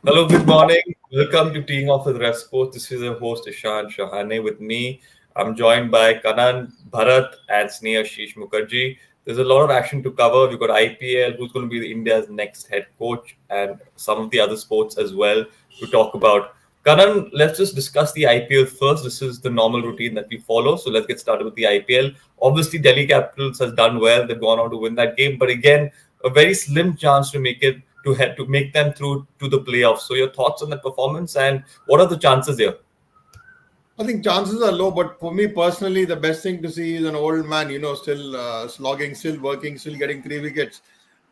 Hello, good morning. Welcome to Teeing Off with RevSportz. This is your host Ishan Shahane with me. I'm joined by Kanan, Bharat, and Sneha Sheesh Mukherjee. There's a lot of action to cover. We've got IPL, who's going to be India's next head coach, and some of the other sports as well to talk about. Kanan, let's just discuss the IPL first. This is the normal routine that we follow. So let's get started with the IPL. Obviously, Delhi Capitals has done well. They've gone on to win that game. But again, a very slim chance to make it to make them through to the playoffs. So your thoughts on that performance and what are the chances here? I think chances are low, but for me personally, the best thing to see is an old man, still slogging, still working, still getting 3 wickets.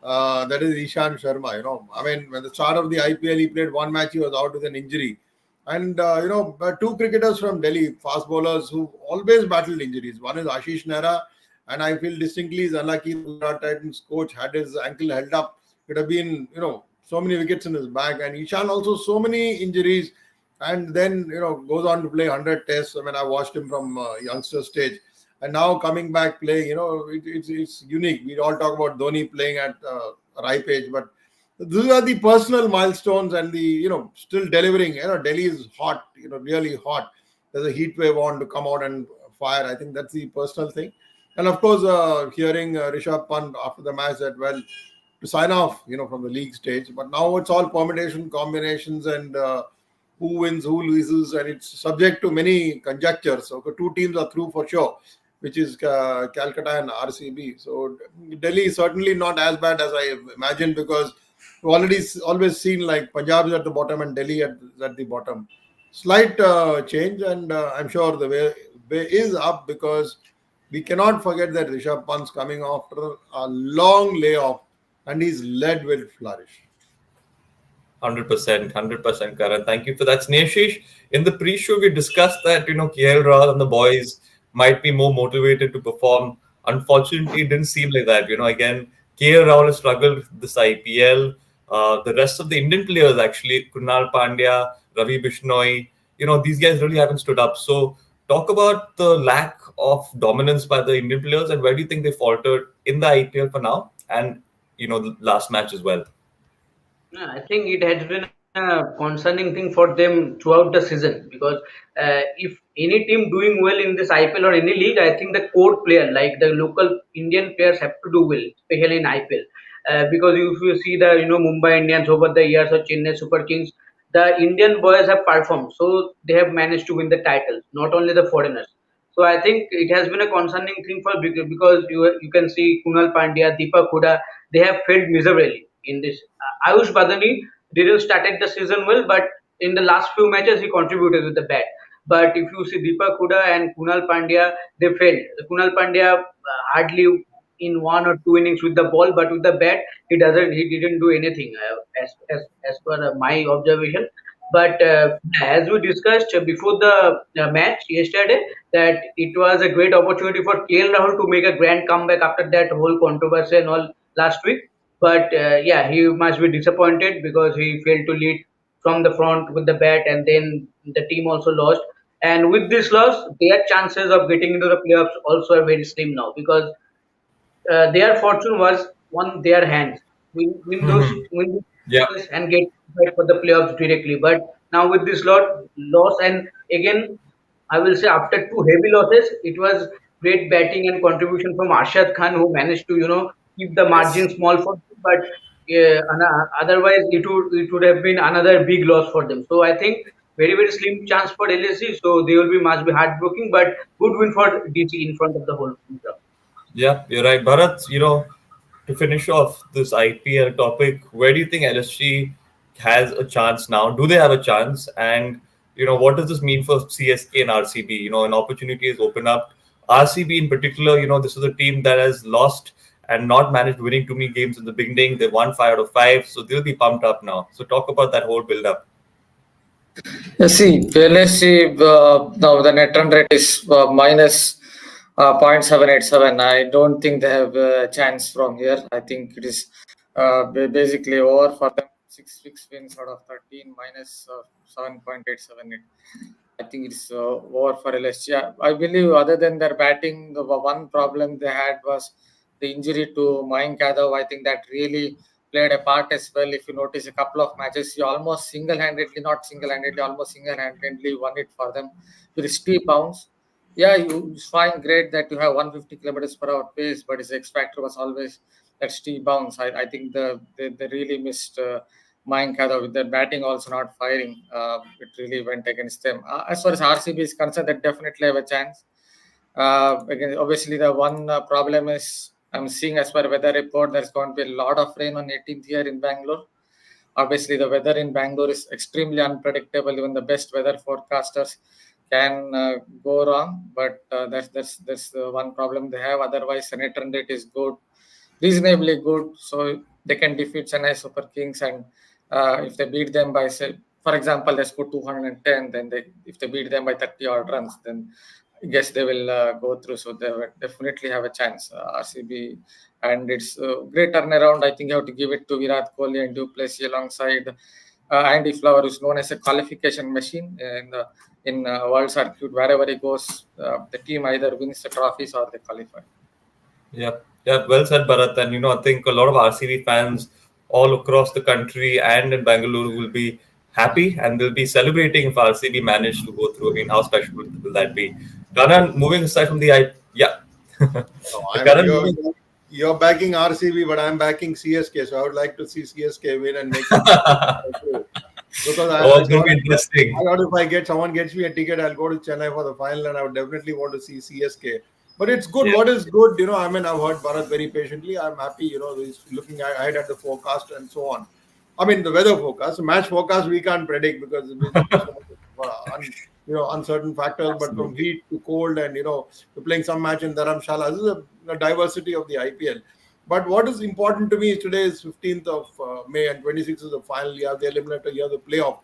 That is Ishan Sharma. I mean, when the start of the IPL, he played one match, he was out with an injury. And, two cricketers from Delhi, fast bowlers who always battled injuries. One is Ashish Nehra, and I feel distinctly he's unlucky. The Gujarat Titans coach had his ankle held up. It would have been, so many wickets in his bag. And Ishan also so many injuries and then goes on to play 100 tests. I mean, I watched him from youngster stage, and now coming back playing, it's unique. We all talk about Dhoni playing at a ripe age, but these are the personal milestones and the still delivering. Delhi is hot, really hot. There's a heat wave on to come out and fire. I think that's the personal thing. And of course, hearing Rishabh Pant after the match that to sign off, from the league stage. But now it's all permutation, combinations, and who wins, who loses, and it's subject to many conjectures. So two teams are through for sure, which is Calcutta and RCB. So Delhi is certainly not as bad as I imagined, because we've always seen like Punjab is at the bottom and Delhi at the bottom. Slight change, and I'm sure the way is up, because we cannot forget that Rishabh Pant's coming after a long layoff, and his lead will flourish. 100%, Karan. Thank you for that. Sneshish, in the pre-show, we discussed that, KL Rahul and the boys might be more motivated to perform. Unfortunately, it didn't seem like that. Again, KL Rahul has struggled this IPL. The rest of the Indian players, actually, Kunal Pandya, Ravi Bishnoi, these guys really haven't stood up. So talk about the lack of dominance by the Indian players and where do you think they faltered in the IPL for now and, the last match as well. Yeah, I think it has been a concerning thing for them throughout the season because if any team doing well in this IPL or any league, I think the core player, like the local Indian players, have to do well, especially in IPL. Because if you see the Mumbai Indians over the years or Chennai Super Kings, the Indian boys have performed, so they have managed to win the titles, not only the foreigners. So I think it has been a concerning thing for because you can see Kunal Pandya, Deepak Huda, they have failed miserably in this. Ayush Badani didn't start the season well, but in the last few matches he contributed with the bat. But if you see Deepak Huda and Kunal Pandya, they failed. Kunal Pandya hardly in one or two innings with the ball, but with the bat he didn't do anything as per my observation. But as we discussed before the match yesterday, that it was a great opportunity for KL Rahul to make a grand comeback after that whole controversy and all last week. But yeah, he must be disappointed because he failed to lead from the front with the bat, and then the team also lost. And with this loss, their chances of getting into the playoffs also are very slim now because their fortune was on their hands. Win Yeah. and get back for the playoffs directly. But now with this loss, and again, I will say after two heavy losses, it was great batting and contribution from Arshad Khan, who managed to keep the margin Yes. small for them. But otherwise, it would have been another big loss for them. So I think very slim chance for LSC. So they will be must be heartbroken, but good win for DC in front of the whole crowd. Yeah, you're right. Bharat, to finish off this IPL topic, where do you think LSG has a chance now? Do they have a chance? And, what does this mean for CSK and RCB? An opportunity is open up. RCB in particular, this is a team that has lost and not managed winning too many games in the beginning. They won 5 out of 5, so they'll be pumped up now. So talk about that whole build up. See, LSC now the net run rate is minus 0.787. I don't think they have a chance from here. I think it is basically over for them. 6 wins out of 13 minus 7.878. I think it's over for LSG. I believe other than their batting, the one problem they had was the injury to Mayank Yadav. I think that really played a part as well. If you notice a couple of matches, he almost almost single-handedly won it for them with steep bounce. Yeah, it's fine, great that you have 150 kilometers per hour pace, but his X factor was always that steep bounce. I think they really missed Mayank Yadav with their batting also not firing. It really went against them. As far as RCB is concerned, they definitely have a chance. Again, obviously, the one problem is I'm seeing as per weather report, there's going to be a lot of rain on 18th here in Bangalore. Obviously, the weather in Bangalore is extremely unpredictable. Even the best weather forecasters can go wrong. But that's one problem they have. Otherwise, the net run rate is good, reasonably good, so they can defeat Chennai Super Kings. And if they beat them by, say, for example, they score 210, then if they beat them by 30 odd runs, then I guess they will go through. So they will definitely have a chance, RCB. And it's a great turnaround. I think you have to give it to Virat Kohli and Du Plessis alongside Andy Flower, who's known as a qualification machine in world circuit. Wherever he goes, the team either wins the trophies or they qualify. Yeah, yeah, well said, Bharat. And I think a lot of RCB fans all across the country and in Bangalore will be happy and they'll be celebrating if RCB managed to go through. I mean, how special will that be? Karan, moving aside from yeah. No, Karan, moving. you're backing RCB, but I'm backing CSK. So I would like to see CSK win and make it. Because It's going to be interesting. I thought if someone gets me a ticket, I'll go to Chennai for the final, and I would definitely want to see CSK. But it's good. Yeah. What is good, I mean, I've heard Bharat very patiently. I'm happy, he's looking ahead at the forecast and so on. I mean, the weather forecast, the match forecast, we can't predict because there's so much uncertain factors. But from heat to cold, and you're playing some match in Dharamshala, this is a diversity of the IPL. But what is important to me today is 15th of May and 26th is the final. You have the eliminator, you have the playoff.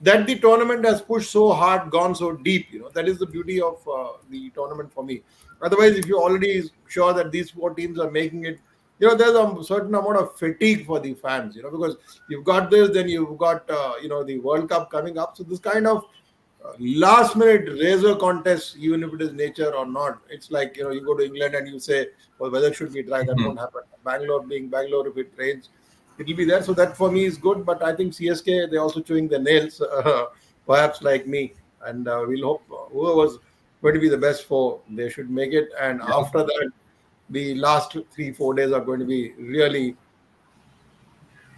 That the tournament has pushed so hard, gone so deep. That is the beauty of the tournament for me. Otherwise, if you're already sure that these four teams are making it, there's a certain amount of fatigue for the fans. Because you've got this, then you've got the World Cup coming up. So this kind of last minute razor contest, even if it is nature or not, it's like you go to England and you say, well, weather should be dry. That won't happen. Bangalore being Bangalore, if it rains, it will be there. So that for me is good. But I think CSK, they're also chewing their nails, perhaps like me. And we'll hope whoever's going to be the best four, they should make it. And after that, the last 3-4 days are going to be really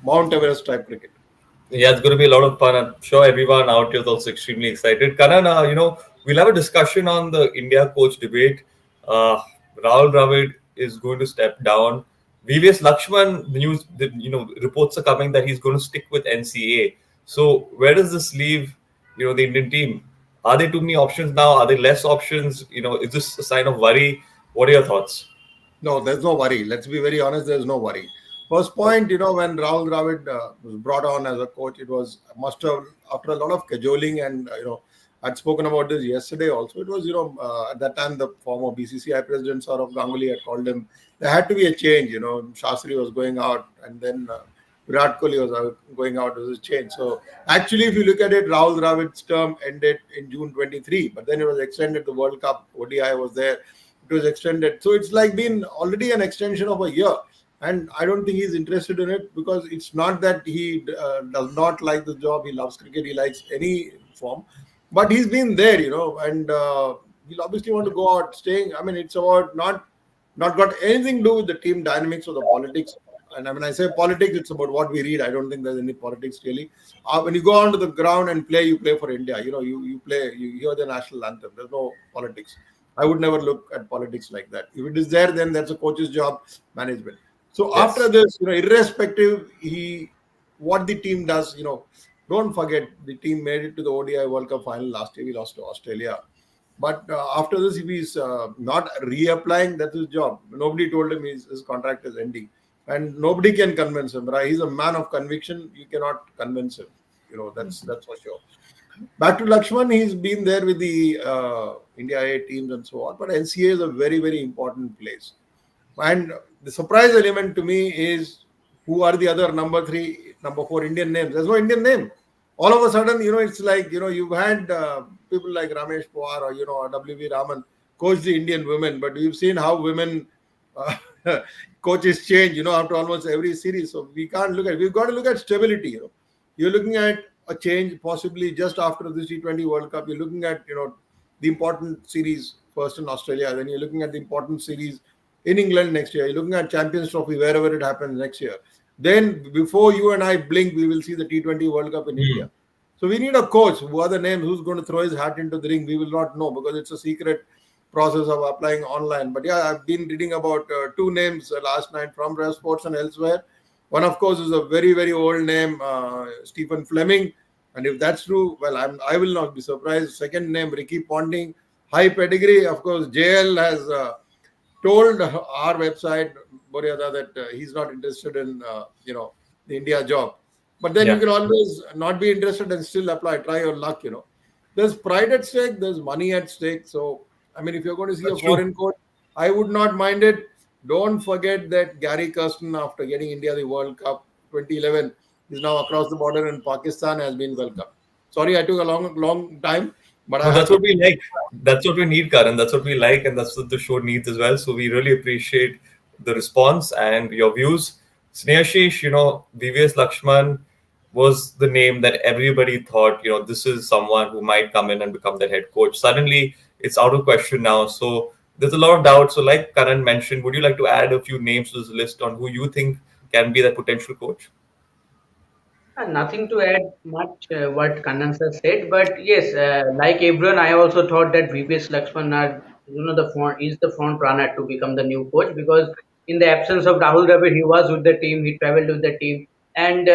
Mount Everest type cricket. Yeah, it's going to be a lot of fun. I'm sure everyone out here is also extremely excited. Karan, we'll have a discussion on the India coach debate. Rahul Dravid is going to step down. VVS Lakshman, reports are coming that he's going to stick with NCA. So where does this leave, the Indian team? Are there too many options now? Are there less options? Is this a sign of worry? What are your thoughts? No, there's no worry. Let's be very honest. There's no worry. First point, when Rahul Dravid was brought on as a coach, it was after a lot of cajoling, and I'd spoken about this yesterday also. It was at that time the former BCCI president Saurav Ganguly had called him. There had to be a change. Shastri was going out, and then Virat Kohli was going out. There was a change. So actually, if you look at it, Rahul Dravid's term ended in June 23, but then it was extended. The World Cup ODI was there. It was extended. So it's like been already an extension of a year. And I don't think he's interested in it, because it's not that he does not like the job. He loves cricket. He likes any form. But he's been there, and he'll obviously want to go out staying. I mean, it's about not got anything to do with the team dynamics or the politics. And when I say politics, it's about what we read. I don't think there's any politics really. When you go onto the ground and play, you play for India. You play, you hear the national anthem. There's no politics. I would never look at politics like that. If it is there, then that's a coach's job, management. So yes. After this, irrespective, what the team does, don't forget the team made it to the ODI World Cup final last year. We lost to Australia. But after this, if he's not reapplying, that's his job. Nobody told him his contract is ending. And nobody can convince him, right? He's a man of conviction. You cannot convince him. That's for sure. Back to Lakshman, he's been there with the India A teams and so on. But NCA is a very, very important place. And the surprise element to me is who are the other number 3, number 4 Indian names. There's no Indian name. All of a sudden, it's like, you've had people like Ramesh Pawar or, W.V. Raman coach the Indian women, but we've seen how women coaches change, after almost every series. So we can't look at. We've got to look at stability. You're looking at a change possibly just after the T20 World Cup. You're looking at the important series first in Australia. Then you're looking at the important series in England next year. You're looking at Champions Trophy wherever it happens next year. Then before you and I blink, we will see the T20 World Cup in India. So we need a coach. Who are the names? Who's going to throw his hat into the ring? We will not know because it's a secret process of applying online. But yeah, I've been reading about two names last night from RevSportz and elsewhere. One, of course, is a very, very old name, Stephen Fleming. And if that's true, well, I will not be surprised. Second name, Ricky Ponting, high pedigree. Of course, JL has told our website, Boryada, that he's not interested in, the India job. But then you can always not be interested and still apply. Try your luck, There's pride at stake. There's money at stake. So, I mean, if you're going to see a foreign coach, I would not mind it. Don't forget that Gary Kirsten, after getting India the World Cup 2011, is now across the border in Pakistan, has been welcomed. Sorry, I took a long time. But that's what we like. That's what we need, Karan. That's what we like, and that's what the show needs as well. So we really appreciate the response and your views. Snehashish, VVS Lakshman was the name that everybody thought, this is someone who might come in and become the head coach. Suddenly, it's out of question now. So there's a lot of doubt. So like Karan mentioned, would you like to add a few names to this list on who you think can be that potential coach? Nothing to add much what Kannan sir said, but yes, like everyone, I also thought that VVS Lakshman are, the front runner to become the new coach, because in the absence of Rahul Dravid, he was with the team, he traveled with the team, and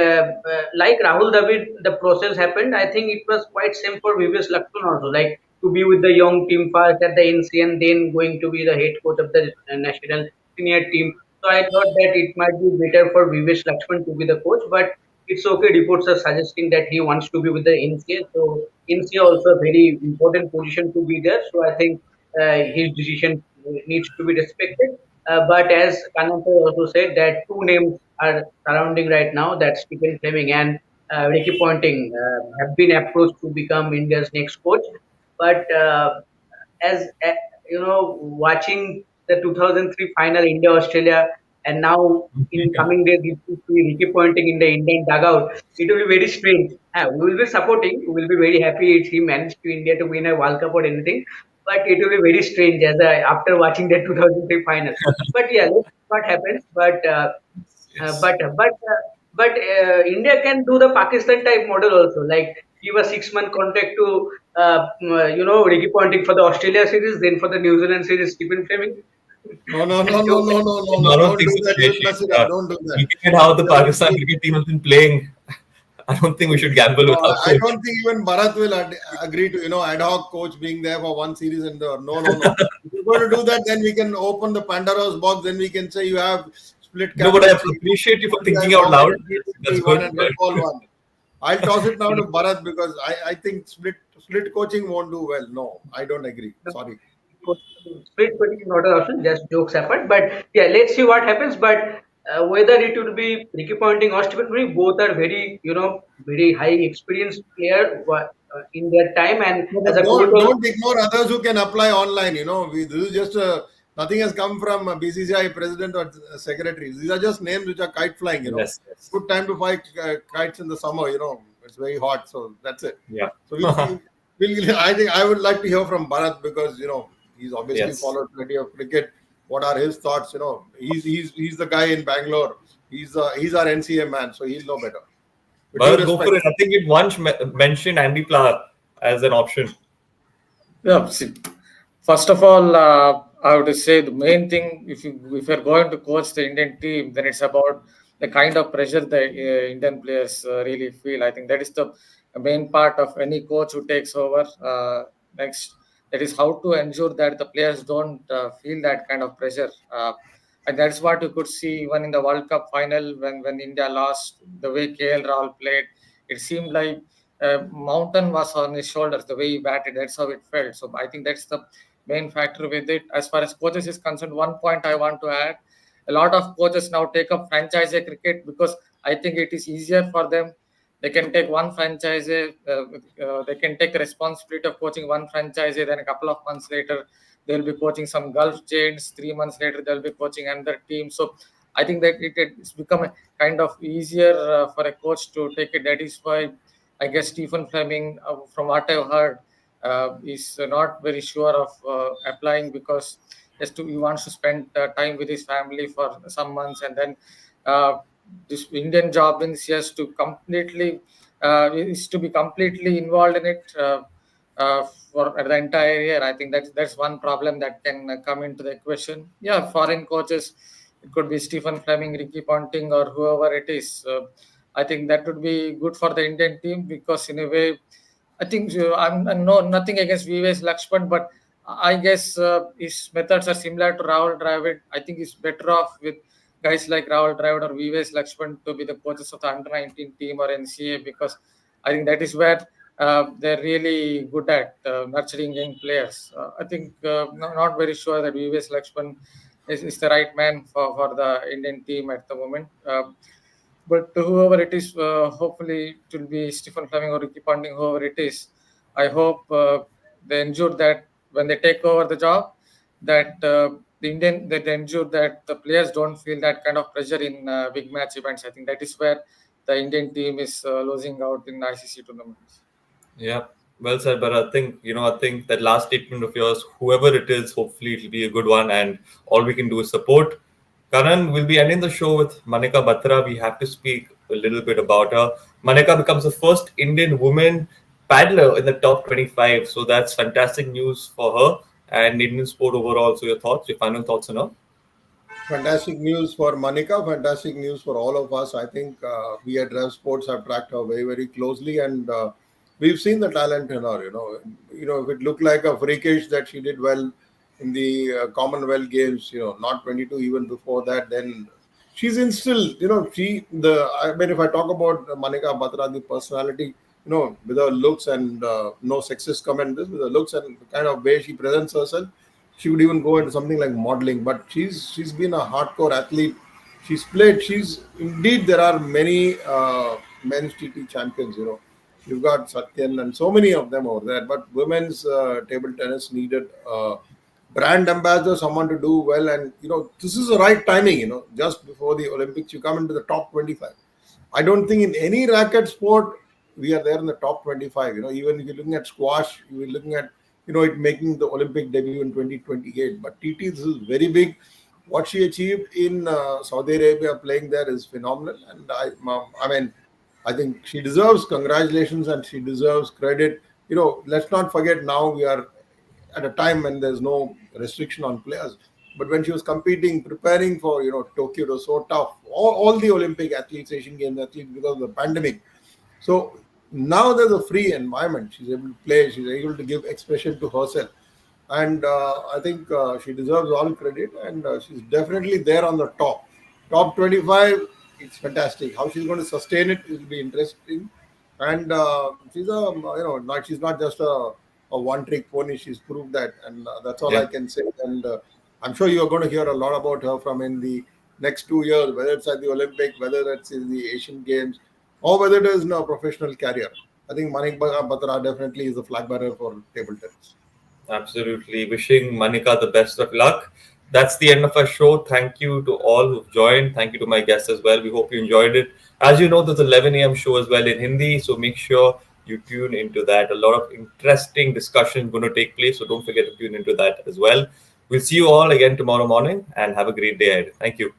like Rahul Dravid, the process happened. I think it was quite same for VVS Lakshman also, like to be with the young team first at the NC and then going to be the head coach of the national senior team. So I thought that it might be better for VVS Lakshman to be the coach, but it's okay. Reports are suggesting that he wants to be with the NCA. So NCA also a very important position to be there. So I think his decision needs to be respected. But as Kananta also said, that two names are surrounding right now. That Stephen Fleming and Ricky Ponting have been approached to become India's next coach. But as watching the 2003 final India Australia, and now in coming days, if we see Ricky Ponting in the Indian dugout, it will be very strange. We will be supporting, we will be very happy if he managed to India to win a World Cup or anything. But it will be very strange after watching that 2003 final. But yeah, let's see what happens. But India can do the Pakistan type model also, like give a 6-month contract to Ricky Ponting for the Australia series, then for the New Zealand series, Stephen Fleming. No. Don't do that. Don't do that. Looking at how the Pakistan cricket team has been playing, I don't think we should gamble with our coach. I don't think even Bharat will agree to ad hoc coach being there for one series and no. If you're going to do that, then we can open the Pandora's box. Then we can say you have split. No, but I appreciate you for thinking out loud. That's good. I'll toss it now to Bharat because I think split coaching won't do well. No, I don't agree. Sorry. Split coaching is not an option, just jokes apart. But yeah, let's see what happens. But whether it would be Ricky Ponting or Stephen Fleming, both are very, very high experienced player in their time. And as don't ignore others who can apply online. This is just nothing has come from BCCI president or secretary. These are just names which are kite flying. Yes. Good time to fly kites in the summer. It's very hot, so that's it. Yeah. So I think I would like to hear from Bharat because he's obviously followed plenty of cricket. What are his thoughts? He's the guy in Bangalore. He's our NCA man, so he'll know better. But go for it. I think it once mentioned Andy Pla as an option. Yeah. See, first of all, I would say the main thing, if you're going to coach the Indian team, then it's about the kind of pressure the Indian players really feel. I think that is the main part of any coach who takes over next. That is how to ensure that the players don't feel that kind of pressure. And that's what you could see even in the World Cup final when India lost, the way KL Rahul played. It seemed like a mountain was on his shoulders, the way he batted. That's how it felt. So I think that's the main factor with it. As far as coaches is concerned, one point I want to add, a lot of coaches now take up franchise cricket because I think it is easier for them. They can take one franchise, they can take responsibility of coaching one franchise, then a couple of months later, they'll be coaching some Gulf chains. 3 months later, they'll be coaching another team. So I think that it's become a kind of easier for a coach to take it. That is why I guess Stephen Fleming, from what I've heard, is not very sure of applying, because he wants to spend time with his family for some months, and then uh, this Indian job means he has to completely is to be completely involved in it for the entire year. I think that's one problem that can come into the equation. Yeah, foreign coaches, it could be Stephen Fleming, Ricky Ponting, or whoever it is. I think that would be good for the Indian team, because in a way, I think I'm no nothing against VVS Lakshman, but I guess his methods are similar to Rahul Dravid. I think he's better off with guys like Rahul Dravid or VVS Lakshman to be the coaches of the under 19 team or NCA, because I think that is where they're really good at nurturing young players. I think not very sure that VVS Lakshman is the right man for the Indian team at the moment. But whoever it is, hopefully it will be Stephen Fleming or Ricky Ponting, whoever it is. I hope they ensure that when they take over the job, that they ensure that the players don't feel that kind of pressure in big match events. I think that is where the Indian team is losing out in ICC tournaments. Yeah, well said. But I think that last statement of yours, whoever it is, hopefully it'll be a good one, and all we can do is support. Karan, we'll be ending the show with Manika Batra. We have to speak a little bit about her. Manika becomes the first Indian woman paddler in the top 25, so that's fantastic news for her and Indian sport overall. So, your final thoughts on her? Fantastic news for Manika. Fantastic news for all of us. I think we at RevSportz have tracked her very, very closely, and we've seen the talent in her. If it looked like a freakish that she did well in the Commonwealth Games, not 22 even before that, then she's instilled. I mean, if I talk about Manika Batra, the personality, with her looks and no sexist comment, this with her looks and the kind of way she presents herself, she would even go into something like modeling. But she's been a hardcore athlete. She's played. She's indeed, there are many men's TT champions. You've got Satyan and so many of them over there. But women's table tennis needed brand ambassador, someone to do well. And this is the right timing. Just before the Olympics, you come into the top 25. I don't think in any racket sport we are there in the top 25. Even if you're looking at squash, you're looking at it making the Olympic debut in 2028. But TT, this is very big. What she achieved in Saudi Arabia playing there is phenomenal, and I mean, I think she deserves congratulations and she deserves credit. Let's not forget, now we are at a time when there's no restriction on players. But when she was competing, preparing for Tokyo, it was so tough. All the Olympic athletes, Asian Games athletes, because of the pandemic. So now there's a free environment. She's able to play. She's able to give expression to herself, and I think she deserves all credit. And she's definitely there on the top 25. It's fantastic. How she's going to sustain it will be interesting. And she's not just a one-trick pony. She's proved that, and that's all I Yeah. can say. And I'm sure you're going to hear a lot about her from in the next 2 years, whether it's at the Olympic, whether it's in the Asian Games, or whether it is in a professional career. I think Manik Batra definitely is the flag bearer for table tennis. Absolutely. Wishing Manika the best of luck. That's the end of our show. Thank you to all who've joined. Thank you to my guests as well. We hope you enjoyed it. As you know, there's 11 a.m. show as well in Hindi, so make sure you tune into that. A lot of interesting discussion going to take place, so don't forget to tune into that as well. We'll see you all again tomorrow morning and have a great day ahead. Thank you.